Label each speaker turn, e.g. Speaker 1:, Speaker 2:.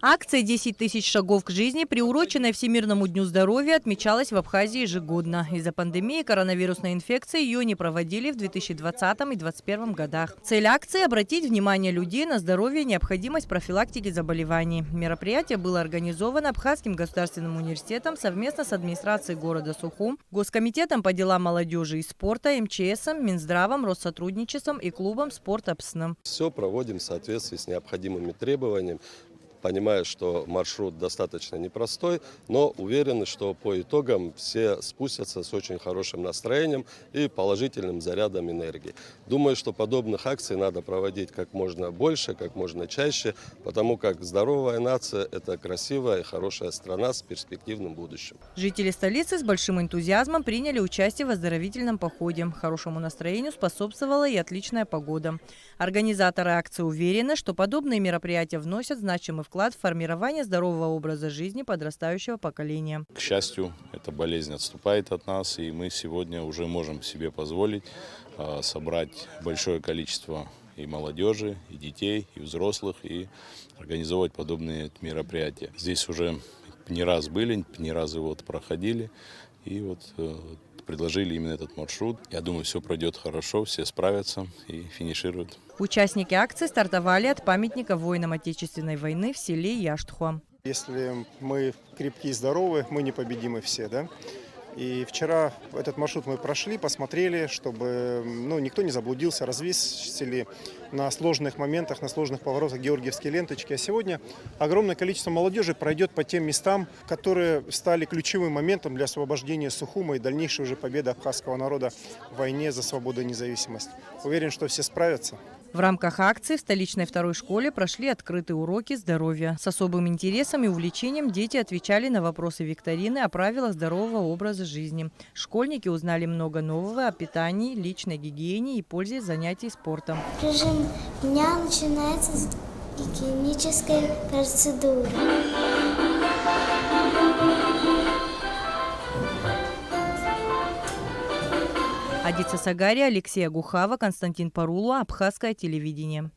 Speaker 1: Акция «10 тысяч шагов к жизни», приуроченная Всемирному дню здоровья, отмечалась в Абхазии ежегодно. Из-за пандемии коронавирусной инфекции ее не проводили в 2020 и 2021 годах. Цель акции – обратить внимание людей на здоровье и необходимость профилактики заболеваний. Мероприятие было организовано Абхазским государственным университетом совместно с администрацией города Сухум, Госкомитетом по делам молодежи и спорта, МЧСом, Минздравом, Россотрудничеством и клубом «Спорт Апсным».
Speaker 2: Все проводим в соответствии с необходимыми требованиями. Понимая, что маршрут достаточно непростой, но уверены, что по итогам все спустятся с очень хорошим настроением и положительным зарядом энергии. Думаю, что подобных акций надо проводить как можно больше, как можно чаще, потому как здоровая нация – это красивая и хорошая страна с перспективным будущим.
Speaker 1: Жители столицы с большим энтузиазмом приняли участие в оздоровительном походе. Хорошему настроению способствовала и отличная погода. Организаторы акции уверены, что подобные мероприятия вносят значимый вклад в формирование здорового образа жизни подрастающего поколения.
Speaker 3: К счастью, эта болезнь отступает от нас, и мы сегодня уже можем себе позволить собрать большое количество и молодежи, и детей, и взрослых, и организовывать подобные мероприятия. Здесь уже не раз были, не раз его проходили, и предложили именно этот маршрут. Я думаю, все пройдет хорошо, все справятся и финишируют.
Speaker 1: Участники акции стартовали от памятника воинам Отечественной войны в селе Яштхуа.
Speaker 4: Если мы крепкие и здоровы, мы непобедимы все, да? И вчера этот маршрут мы прошли, посмотрели, чтобы никто не заблудился, развесили на сложных моментах, на сложных поворотах георгиевские ленточки. А сегодня огромное количество молодежи пройдет по тем местам, которые стали ключевым моментом для освобождения Сухума и дальнейшей уже победы абхазского народа в войне за свободу и независимость. Уверен, что все справятся.
Speaker 1: В рамках акции в столичной второй школе прошли открытые уроки здоровья. С особым интересом и увлечением дети отвечали на вопросы викторины о правилах здорового образа жизни. Школьники узнали много нового о питании, личной гигиене и пользе занятий спортом.
Speaker 5: Режим дня начинается с гигиенической процедуры.
Speaker 1: Адица Сагария, Алексей Агухава, Константин Парулу, Абхазское телевидение.